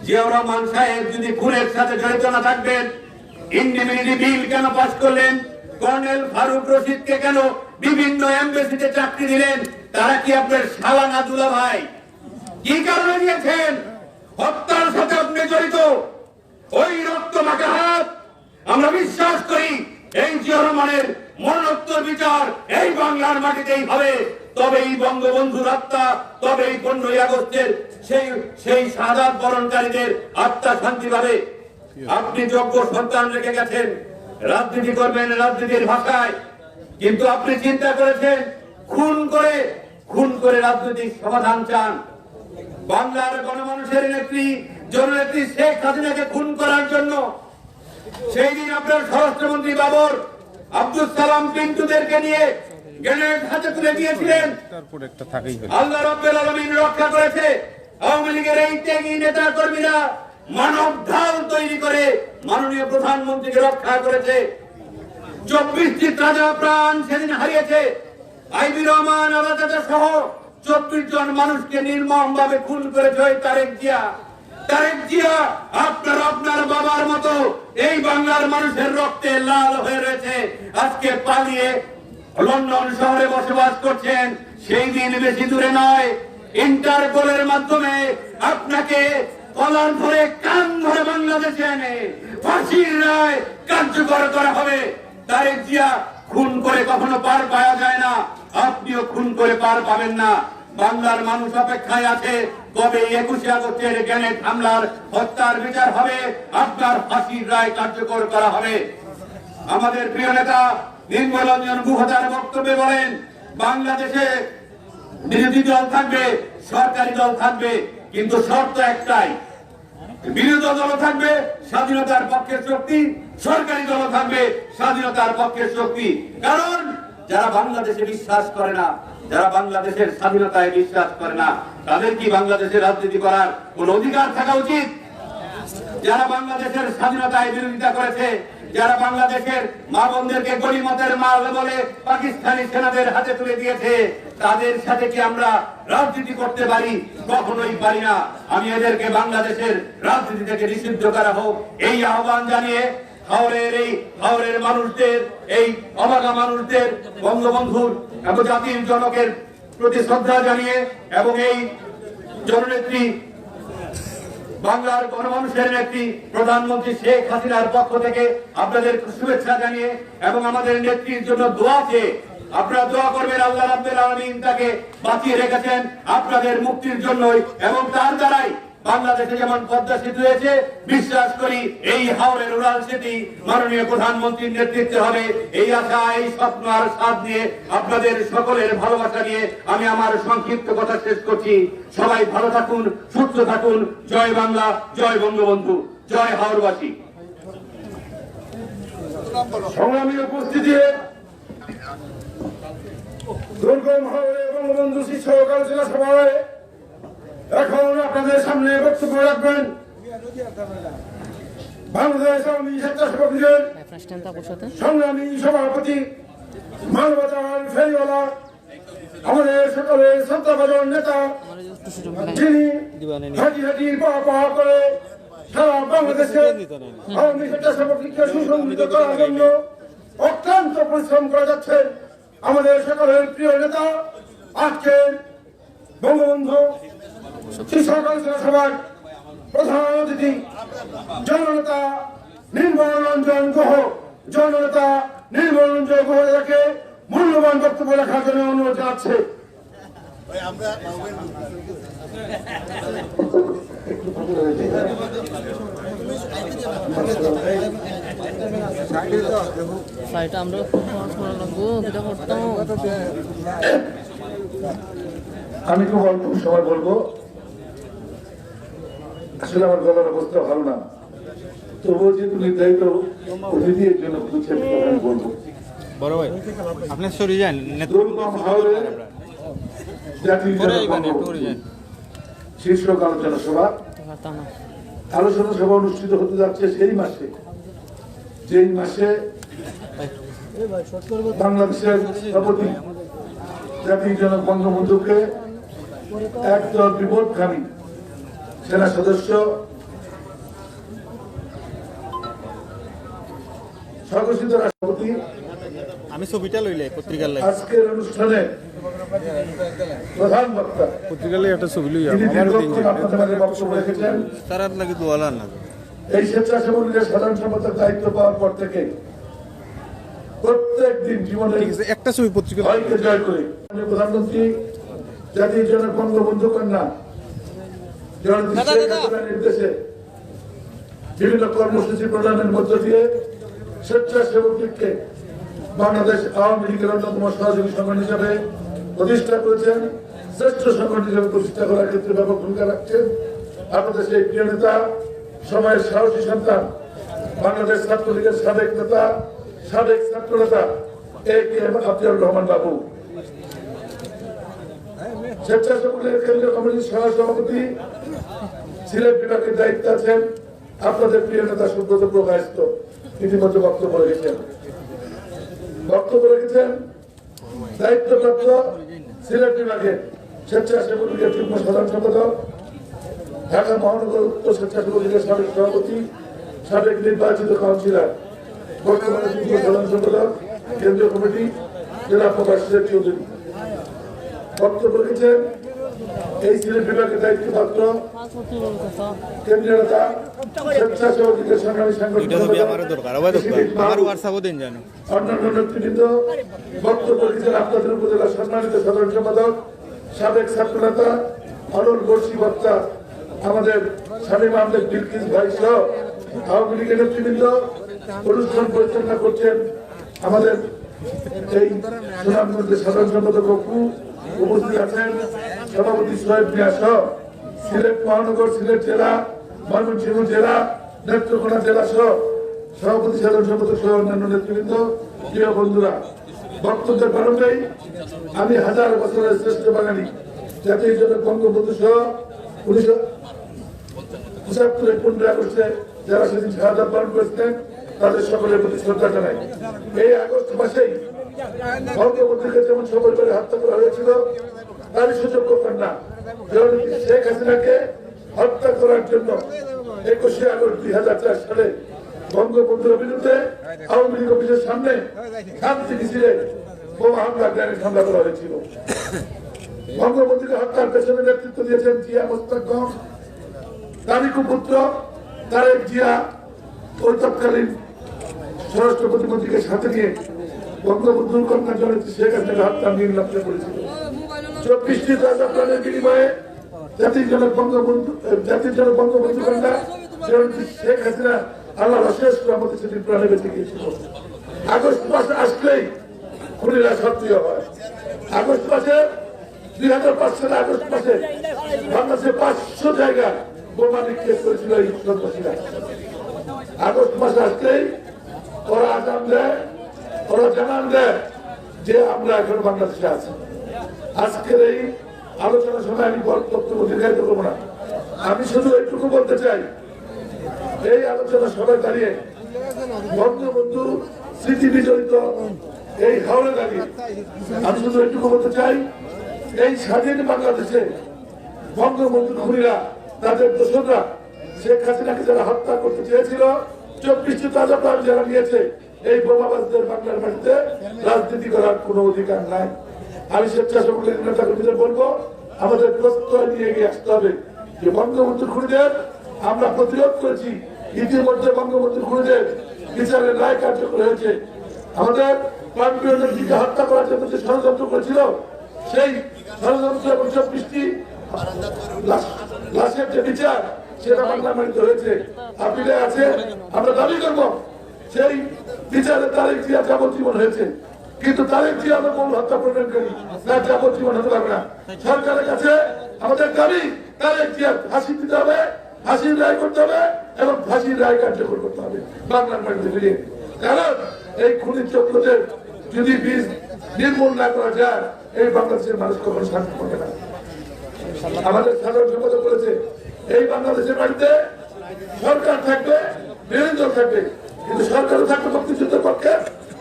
E: জিয়াউর রহমান সাহেব যদি খুনের সাথে জড়িত না থাকবেন, ইন্ডিমিউনিটি বিল কেন পাস করলেন? কর্নেল ফারুক রশিদকে কেন বিভিন্ন এমবেসিতে চাকরি দিলেন? তারা কি আপনার শালা না দুলা ভাই? কি কারণে দিয়েছেন? হত্যার সাথে আপনি জড়িত। ওই রক্ত মাখা হাত আমরা বিশ্বাস করি এই জিয়াউর রহমানের মরণোত্তর বিচার এই বাংলার মাটিতেই হবে। তবেই বঙ্গবন্ধুর আত্মা, তবেই 15ই আগস্টের সেই শাহাদাত বরণকারীদের আত্মা শান্তি পাবে। আপনি যোগ্য সন্তান রেখে গেছেন, রাজনীতি করবেন রাজনীতির ভাষায়, কিন্তু আপনি চিন্তা করেছেন খুন করে রাজনৈতিক সমাধান চান। বাংলার গণমানুষের নেত্রী জননেত্রী শেখ হাসিনাকে খুন করার জন্য সেই দিন আপনার স্বরাষ্ট্রমন্ত্রী বাবর আব্দুল সালাম পিন্টুদেরকে নিয়ে গ্রেনেড হাতে তুলে দিয়েছিলেন।
D: তারপর একটা থাকেই হলো।
E: আল্লাহ রাব্বুল আলামিন রক্ষা করেছে। আওয়ামী লীগের এই ত্যাগী নেতা কর্মীরা মানব ঢাল তৈরি করে মাননীয় প্রধানমন্ত্রীকে রক্ষা করেছে। 24টি তাজা প্রাণ সেদিন হারিয়েছে। আইবি রহমান আলাদা সহ 24 জন মানুষকে নির্মম ভাবে খুন করেছে ওই তারেক জিয়া। তারেক জিয়া আপনার বাবার মতো এই বাংলার মানুষের রক্তে লাল হয়ে রয়েছে। আজকে পালিয়ে লন্ডন শহরে বসবাস করছেন। সেই দিন বেশি দূরে নয়, ইন্টারপোলের মাধ্যমে আপনাকে কলার ধরে কান ধরে বাংলাদেশে এনে ফাঁসির রায় কার্যকর করা হবে। তারেক জিয়া খুন করে কখনো পার পাওয়া যায় না, আপনিও খুন করে পার পাবেন না। বাংলার মানুষ অপেক্ষায় আছে কবে 21শে আগস্টের গ্রেনেড হামলার হত্যার বিচার হবে, আপনার ফাঁসির রায় কার্যকর করা হবে। আমাদের প্রিয় নেতা নির্মল রঞ্জন গুহ তার বক্তব্যে বলেন, বাংলাদেশে বিরোধী দল থাকবে, সরকারি দল থাকবে, কিন্তু শর্ত একটাই, বিরোধী দল থাকবে স্বাধীনতার পক্ষের শক্তি, সরকারি দল থাকবে স্বাধীনতার পক্ষের শক্তি। কারণ যারা বাংলাদেশে বিশ্বাস করে না, যারা বাংলাদেশের স্বাধীনতায় বিশ্বাস করে না, তাদের কি বাংলাদেশে রাজনীতি করার কোন অধিকার থাকা উচিত? যারা বাংলাদেশের স্বাধীনতায় বিরোধিতা করেছে, যারা বাংলাদেশের মা বোনদেরকে গণিমতের মাল বলে পাকিস্তানি সেনাদের হাতে তুলে দিয়েছে, তাদের সাথে কি আমরা রাজনীতি করতে পারি? কখনোই পারি না। আমি এদেরকে বাংলাদেশের রাজনীতি থেকে নিষিদ্ধ করা হোক এই আহ্বান জানিয়ে হাওরের মানুষদের, এই অবাগা মানুষদের, বঙ্গবন্ধুর এবং জাতির জনকের প্রতি শ্রদ্ধা জানিয়ে এবং এই জননেত্রী বাংলার গণমানুষের নেত্রী প্রধানমন্ত্রী শেখ হাসিনার পক্ষ থেকে আপনাদের শুভেচ্ছা জানিয়ে এবং আমাদের নেত্রীর জন্য দোয়া চেয়ে আপনারা দোয়া করবেন। আল্লাহ রাব্বুল আলামিন তাকে বাঁচিয়ে রেখেছেন আপনাদের মুক্তির জন্যই, এবং তার দ্বারাই বাংলাদেশে যেমন পদ্মা সেতু হয়েছে, বিশ্বাস করি এই হাওরের উড়াল সেতু মাননীয় প্রধানমন্ত্রীর নেতৃত্বে হবে। এই আশা, এই স্বপ্ন আর সাথ দিয়ে আপনাদের সকলের ভালোবাসা নিয়ে আমি আমার সংক্ষিপ্ত কথা শেষ করছি। সবাই ভালো থাকুন, সুস্থ থাকুন। জয় বাংলা, জয় বঙ্গবন্ধু, জয় হাওরবাসী।
B: সংগ্রামী উপস্থিতি, দুর্গম হাওরে বঙ্গবন্ধু শীর্ষক আলোচনা সভায় এখন আপনাদের সামনে বক্তব্য রাখবেন বাংলাদেশ আওয়ামী স্বেচ্ছাসেবক লীগের সংগ্রামী সভাপতি, মানবতার ফেরিওয়ালা, আমাদের সকলের শ্রদ্ধাভাজন নেতা, যিনি হাঁটি হাঁটি পা করে সারা বাংলাদেশে আওয়ামী স্বেচ্ছাসেবক লীগকে সুসংগঠিত করার জন্য অত্যন্ত পরিশ্রম করে যাচ্ছে, আমাদের সকলের প্রিয় নেতা, আজকের বঙ্গবন্ধু শীর্ষক আলোচনা সভার প্রধান অতিথি জননেতা নির্মল রঞ্জন গুহ, জননেতা নির্মল রঞ্জন গুহকে মূল্যবান বক্তব্য রাখার জন্য অনুরোধ জানাচ্ছে। আমি খুব অল্প সময় বলবো, আসলে আমার গলার অবস্থা ভালো না, তবুও যেহেতু নির্ধারিত অতিথির জন্য আমি বলবো।
D: বড় ভাই আপনি সরে যান,
B: দুর্গম হাওরে জাতির জনক বঙ্গবন্ধু শীর্ষক আলোচনা সভা অনুষ্ঠিত হতে যাচ্ছে সেই মাসে, যেই মাসে বাংলাদেশের সভাপতি জাতির জনক বঙ্গবন্ধুকে একদল বিপদগামী সেনা সদস্য স্বঘোষিত রাষ্ট্রপতি
D: আমি ছবিটা লইলে পত্রিকার লাগে
B: আজকের অনুষ্ঠানে প্রধান বক্তা
D: পত্রিকার লাগে একটা ছবি লইয়া
B: তিনি
D: আমার
B: দীর্ঘক্ষণ আপনাদের মাঝে বক্তব্য রেখেছেন।
D: তার লাগে দোয়ালা না
B: এই স্বেচ্ছাসেবক লীগের সাধারণ সম্পাদক দায়িত্ব পাওয়ার পর থেকে প্রত্যেক দিন জীবনে
D: ঠিক আছে, একটা ছবি পত্রিকা
B: ভয়কে জয় করে প্রধানমন্ত্রী জাতির জনক বঙ্গবন্ধু কন্যা জননেত্রী শেখ হাসিনার নির্দেশে বিভিন্ন কর্মসূচি প্রদানের মধ্য দিয়ে স্বেচ্ছাসেবক লীগকে বাংলাদেশ আওয়ামী লীগের অন্যতম সহযোগী সংগঠন হিসাবে প্রতিষ্ঠা করেছেন, শ্রেষ্ঠ সংগঠন হিসাবে প্রতিষ্ঠা করার ক্ষেত্রে ব্যাপক ভূমিকা রাখছেন। আপনাদের সেই প্রিয় নেতা, সময়ের সাহসী সন্তান, বাংলাদেশ ছাত্রলীগের সাবেক নেতা, সাবেক ছাত্র নেতা AKM আফজালুর রহমান বাবু, স্বেচ্ছাসেবক লীগের কেন্দ্রীয় কমিটির সহ-সভাপতি, সিলেট বিভাগের দায়িত্বে আছেন আপনাদের প্রিয় নেতা সুব্রত প্রকাশিত, ইতিমধ্যে বক্তব্য রেখেছেন। দায়িত্বপ্রাপ্ত সিলেট বিভাগের স্বেচ্ছাসেবক লীগের যুগ্ম সাধারণ সম্পাদক, ঢাকা মহানগর উত্তর স্বেচ্ছাসেবক লীগের সাবেক সভাপতি, সাবেক নির্বাচিত কাউন্সিলর, বর্তমানে যুগ্ম সাধারণ সম্পাদক, কেন্দ্রীয় কমিটি, জেলা প্রকাশ চৌধুরী। বক্তব্য রেখেছেন এই সিলেট বিভাগের দায়িত্বপ্রাপ্ত কেন্দ্রীয় নেতা, স্বেচ্ছাসেবক লীগের সংগ্রামী সাংগঠনিক অন্যান্য নেতৃবৃন্দ। বক্তব্য রেখেছেন আপনাদের উপজেলা সম্মানিত সাধারণ সম্পাদক, সাবেক ছাত্র নেতা অনল বর্ষী বক্তা, আমাদের শামীম আহমেদ বিলকিস ভাই সহ আওয়ামী লীগের নেতৃবৃন্দ। অনুষ্ঠান পরিচালনা করছেন আমাদের এই সুনামগঞ্জের সাধারণ সম্পাদক অপু, উপস্থিত আছেন সভাপতি সোহেব মিয়া সহ সিলেট মহানগর, সিলেট জেলা, ময়মনসিংহ জেলা, নেত্রকোনা জেলা সহ সভাপতি সাধারণ সম্পাদক সহ অন্যান্য নেতৃবৃন্দ, প্রিয় বন্ধুরা। বক্তব্যের প্রারম্ভেই আমি হাজার বছরের শ্রেষ্ঠ বাঙালি জাতির জন্য বঙ্গবন্ধু সহ 1975 15 আগস্টে যারা সেদিন শাহাদাত বরণ করেছিলেন তাদের সকলের প্রতি শ্রদ্ধা জানাই। এই আগস্ট মাসেই বঙ্গবন্ধুকে যেমন সপরিবারে হত্যা করা হয়েছিল, তারই সুযোগ করবেন না শেখ হাসিনাকে হত্যা করার জন্য 21শে আগস্ট 2004 সালে বঙ্গবন্ধুর বিরুদ্ধে আওয়ামী লীগ অফিসের সামনে শান্তি মিছিলে বোমা হামলা, গ্রেনেড হামলা করা হয়েছিল। বঙ্গবন্ধুকে হত্যার পেছনে নেতৃত্ব দিয়েছেন জিয়া মোস্তাক, তারিক পুত্র তারেক জিয়া ওই তৎকালীন স্বরাষ্ট্র প্রতিমন্ত্রীকে সাথে নিয়ে বঙ্গবন্ধুর কন্যা জননেত্রী শেখ হাসিনাকে হত্যা নির্ণয় করেছিল। 24টি তাজা প্রাণের বিনিময়ে জাতির জনক বঙ্গবন্ধু কন্যা জননেত্রী শেখ হাসিনা আল্লাহর অশেষ রহমতে সেদিন প্রাণে বেঁচে গিয়েছিল। আগস্ট মাসে আসলেই খুনিরা সক্রিয় হয়। আগস্ট মাসে 2005 সালে আগস্ট মাসে বাংলাদেশে 500 জায়গায় বোমা নিক্ষেপ করেছিল এই সন্ত্রাসীরা। আগস্ট মাসে আসলেই ওরা আজান দেয়, ওরা জানান দেয় যে আমরা এখন বাংলাদেশে আছি। আজকের এই আলোচনার সময় আমি বক্তব্য দীর্ঘায়িত করবো না, আমি শুধু এইটুকু বলতে চাই, এই আলোচনা সবাই দাঁড়িয়ে বঙ্গবন্ধু স্মৃতি বিজড়িত এই হাওড়ে দাঁড়িয়ে আমি শুধু এইটুকু বলতে চাই, এই স্বাধীন বাংলাদেশে বঙ্গবন্ধু খুনিরা, তাদের দোসররা শেখ হাসিনাকে যারা হত্যা করতে চেয়েছিল, 24টি তাজা প্রাণ যারা নিয়েছে, এই বোমাবাজদের বাংলার মাটিতে রাজনীতি করার কোনো অধিকার নাই। আমি স্বেচ্ছাসেবক লীগের নেতা কর্মীদের বলবো, আমাদের প্রত্যয় নিয়ে এগিয়ে আসতে হবে যে বঙ্গবন্ধু খুনিদের আমরা প্রতিরোধ করেছি। ইতিমধ্যে বঙ্গবন্ধু খুনিদের বিচারের রায় কার্যকর হয়েছে। আমাদের প্রাণপ্রিয় নেত্রীকে হত্যা করার জন্য যে ষড়যন্ত্র করেছিল, সেই ষড়যন্ত্র এবং 24টি লাশের যে বিচার, সেটা বাংলা মানিত হয়েছে, আপিলে আছে। আমরা দাবি করব সেই বিচারে তারেক জিয়া যাবজ্জীবন হয়েছে, কিন্তু তারেক জিয়া আমরা মূল হত্যা প্রমাণকারী, তার যাবজ্জীবন হতে পারবে না। সরকারের কাছে আমাদের দাবি, তারেক জিয়া ফাঁসি দিতে হবে, ফাঁসির রায় করতে হবে এবং ফাঁসির রায় কার্যকর করতে হবে বাংলার মাটিতে ফিরিয়ে। কারণ এই খুনির চক্রদের যদি বীজ নির্মূল না করা যায়, এই বাংলাদেশের মানুষ কখনো শান্তি পাবে না। আমাদের সাধারণ সম্পাদক বলেছে, এই বাংলাদেশের বাড়িতে সরকার থাকবে, বিরোধী দল থাকবে, কিন্তু সরকারও থাকবে মুক্তিযুদ্ধের পক্ষে,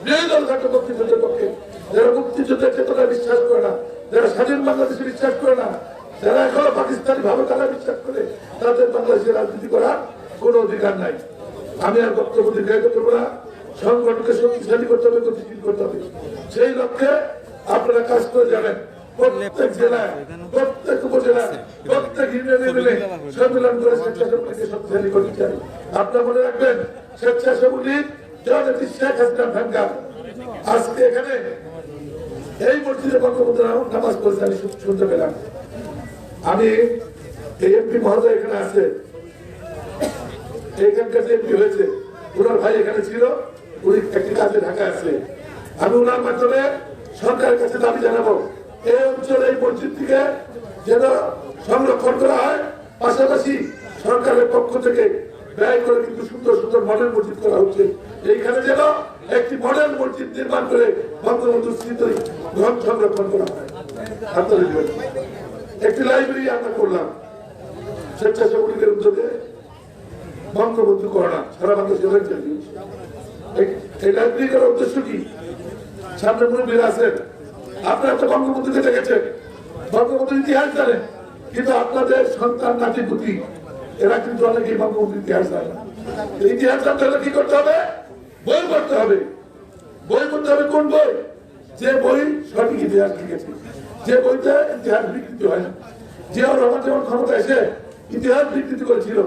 B: বিরোধী দল থাকবে মুক্তিযুদ্ধের পক্ষে। যারা মুক্তিযুদ্ধের চেতনা বিশ্বাস করে না, যারা স্বাধীন বাংলাদেশে বিশ্বাস করে না, যারা এখনো পাকিস্তানি ভাবে তারা বিশ্বাস করে, তাদের বাংলাদেশে রাজনীতি করার কোনো অধিকার নাই। আমি আর বক্তব্য দীর্ঘায়িত করবো না। সংগঠনকে শক্তিশালী করতে হবে, গতিশীল করতে হবে। সেই লক্ষ্যে আপনারা কাজ করে যাবেন। প্রত্যেক জেলায়, প্রত্যেক উপজেলায়, প্রত্যেক ইউনিয়নে মিলে সম্মেলন করে স্বেচ্ছাসেবক লীগকে শক্তিশালী করতে চাই। আপনারা মনে রাখবেন, স্বেচ্ছাসেবক লীগ জননেত্রী শেখ হাসিনা ভ্যানগার আজকে এখানে এই মসজিদে বঙ্গবন্ধু নামাজ পড়তে আমি শুনতে পেলাম। আমি এই এমপি মহোদয় এখানে আছে, এখানকার যে এমপি হয়েছে, ওনার ভাই এখানে ছিল, উনি একটি কাজে ঢাকা আসলে, আমি ওনার মাধ্যমে সরকারের কাছে দাবি জানাবো, এই অঞ্চলে এই মসজিদটিকে যেন সংরক্ষণ করা হয়, পাশাপাশি
F: সরকারের পক্ষ থেকে ব্যয় করে কিন্তু সুন্দর সুন্দর মডেল মসজিদ করা হচ্ছে। এইখানে যেন একটি মডেল মসজিদ নির্মাণ করে বঙ্গবন্ধুর স্মৃতি গ্রন্থ সংরক্ষণ করা হয়। আপনাদের দিবেন। একটি লাইব্রেরি আমরা করলাম স্বেচ্ছাসেবীদের উদ্যোগে, বঙ্গবন্ধু করোনা সারা বাংলাদেশে। এই লাইব্রেরি করার উদ্দেশ্য কি? সামনে মুরব্বীরা আছেন, আপনারা তো বঙ্গবন্ধুকে দেখেছেন, বঙ্গবন্ধুর ইতিহাস জানেন, কিন্তু আপনাদের সন্তান নাতি পুতি এরা কিন্তু অনেকেই বঙ্গবন্ধুর ইতিহাস জানে না। ইতিহাস জানতে হলে কি করতে হবে? বই পড়তে হবে। বই পড়তে হবে কোন বই? যে বই সঠিক ইতিহাস লিখেছে, যে বইতে ইতিহাস বিকৃতি হয় না। জিয়াউর রহমান যেমন ক্ষমতা এসে ইতিহাস বিকৃতি করেছিল,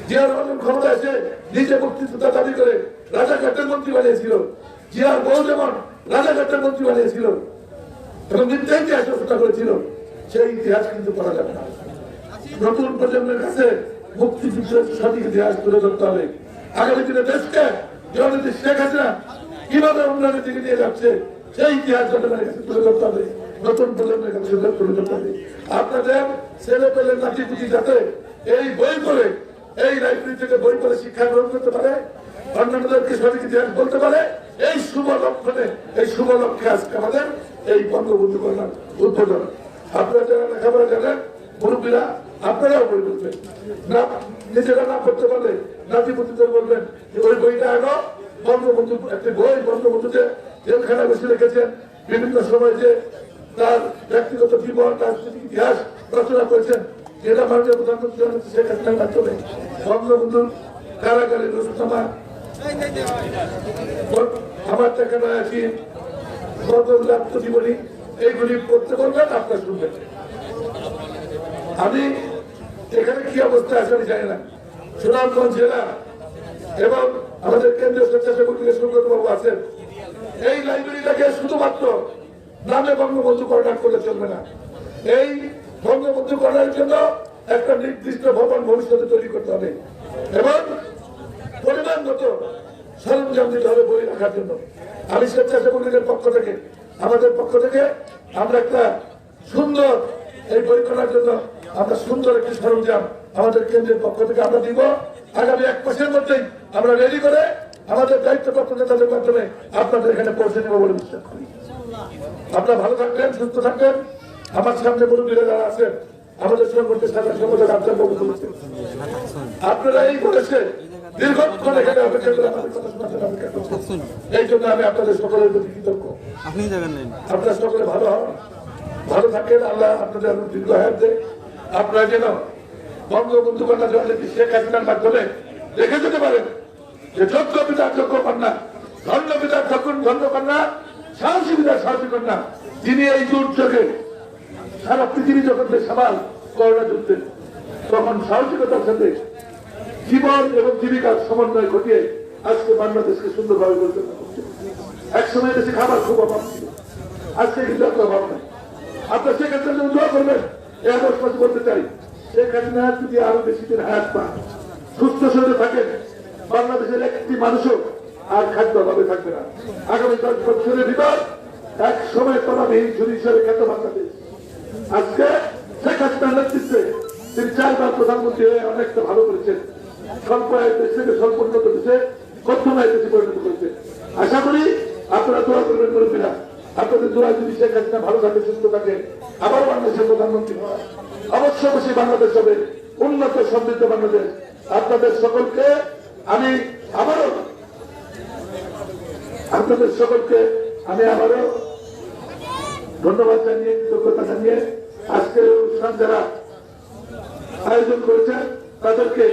F: জিয়াউর রহমান ক্ষমতা এসে নিজে মুক্তিযোদ্ধা দাবি করে রাজাঘাটের মন্ত্রী বানিয়েছিল, জিয়ার বউ যেমন রাজাঘাটের মন্ত্রী বানিয়েছিল এবং মিথ্যা ইতিহাস রচনা করেছিল, সেই ইতিহাস কিন্তু করা যাবে না। নতুন প্রজন্মের কাছে মুক্তিযুদ্ধের সঠিক ইতিহাস তুলে ধরতে হবে। আগামী দিনে দেশকে জননেত্রী শেখ হাসিনা কিভাবে উন্নয়নের দিকে নিয়ে যাচ্ছে সেই ইতিহাস জনগণের কাছে তুলে ধরতে হবে, নতুন প্রজন্মের কাছে তুলে ধরতে হবে। আপনাদের ছেলে পেলে নাতি পুতি যাতে এই বই পড়ে, এই লাইব্রেরি থেকে বই পড়ে শিক্ষা গ্রহণ করতে পারে, অন্যান্যদেরকে সঠিক ইতিহাস বলতে পারে, এই শুভ লক্ষণে, এই শুভ লক্ষ্যে আজকে আমাদের এই বঙ্গবন্ধু কন্যার উদ্বোধন। আপনারা যারা লেখাপড়া জানেন, মুরব্বীরা আপনারাও বই বলবেন না, নিজেরা না পড়তে পারলে নাতিপুতিদের বলবেন যে ওই বইটা আনো। বঙ্গবন্ধু একটি বই, বঙ্গবন্ধু যে জেলখানা বসে রেখেছেন, বিভিন্ন সময় যে তার ব্যক্তিগত জীবন, রাজনৈতিক ইতিহাস রচনা করেছেন, যেটা মাননীয় প্রধানমন্ত্রী শেখ হাসিনার মাধ্যমে বঙ্গবন্ধুর কারাগারের রচনা, আমার টাকা নয় আছি, বঙ্গবন্ধু আত্মজীবনী, এইগুলি পড়তে বলবেন, আপনার শুনবেন। আমি এখানে কি অবস্থা আছে আমি জানি না। সুনামগঞ্জ জেলা এবং আমাদের কেন্দ্রীয় স্বেচ্ছাসেবক সুব্রত বাবু আছেন, এই লাইব্রেরিটাকে শুধুমাত্র নামে বঙ্গবন্ধু কর্নার করলে চলবে না। এই বঙ্গবন্ধু কর্নারের জন্য একটা নির্দিষ্ট ভবন ভবিষ্যতে তৈরি করতে হবে এবং পরিমাণগত সরঞ্জাম দিতে হবে বই রাখার জন্য। আমি স্বেচ্ছাসেবক লীগের পক্ষ থেকে, আমাদের পক্ষ থেকে আমরা একটা সুন্দর এই বই করার জন্য আমরা সুন্দর একটি সরঞ্জাম আমাদের কেন্দ্রের পক্ষ থেকে আমরা দিব। আগামী 1 মাসের মধ্যেই আমরা রেডি করে আমাদের দায়িত্বপ্রাপ্ত নেতাদের মাধ্যমে আপনাদের এখানে পৌঁছে দেবো বলে বিশ্বাস করি। আপনারা ভালো থাকবেন, সুস্থ থাকবেন। আমার সামনে মুরব্বীরা যারা আছেন, আমাদের সংগঠনের সাধারণ সম্পাদক আফজাল বাবু বলেছেন, আপনারা এই বয়সে দীর্ঘক্ষণ এখানে অপেক্ষা করে আমাদের কথা শোনাতে অপেক্ষা করছেন, এই জন্য আমি আপনাদের সকলের প্রতি কৃতজ্ঞ।
D: আপনি যাবেন না?
F: আপনারা সকলে ভালো হন, ভালো থাকেন, আল্লাহ আপনাদের দীর্ঘ হায়াত দেয়। আপনারা যেন বঙ্গবন্ধু কন্যা জননেত্রী শেখ হাসিনার মাধ্যমে দেখে যেতে পারেন যে যোগ্য পিতার যোগ্য কন্যা, ধন্য পিতার ধন্য কন্যা, সাহসী পিতার সাহসী কন্যা, যিনি এই দুর্যোগে সারা পৃথিবী যখন সামাল করোনা যুদ্ধে, তখন সাহসিকতার সাথে জীবন এবং জীবিকার সমন্বয় ঘটিয়ে আজকে বাংলাদেশকে সুন্দরভাবে পরিচালনা করছে। একসময় দেশে খাবার খুব অভাব ছিল, আজকে কিন্তু এত অভাব নেই। আপনার শেখ হাসিনার জন্য দোয়া করবেন। এই 10 মাস বলতে চাই, শেখ হাসিনা যদি আরো বেশি দিন হায়াত পান, সুস্থ শরীরে থাকেন, বাংলাদেশের একটি মানুষও আর খাদ্য অভাবে থাকবে না। আগামী 10 বছরের ভিতর এক সময় তলাবিহীন ঝুড়ি হিসেবে খ্যাত বাংলাদেশ। আজকে শেখ হাসিনার নেতৃত্বে তিনি 4 বার প্রধানমন্ত্রী হয়ে অনেকটা ভালো করেছেন। স্বল্প আয়ের দেশ থেকে স্বল্প উন্নত দেশে মধ্যম আয়ের দেশে পরিণত করেছেন। আশা করি আপনারা দোয়া করবেন মুরব্বীরা। আপনাদের দোয়া যদি শেখ হাসিনা ভালো থাকে, সুস্থ থাকে, আবার বাংলাদেশের প্রধানমন্ত্রী হয়, অবশ্যই বাংলাদেশ হবে উন্নত সমৃদ্ধ বাংলাদেশ। আপনাদের সকলকে আমি আবারও ধন্যবাদ জানিয়ে, কৃতজ্ঞতা জানিয়ে আজকের অনুষ্ঠান যারা আয়োজন করেছেন তাদেরকে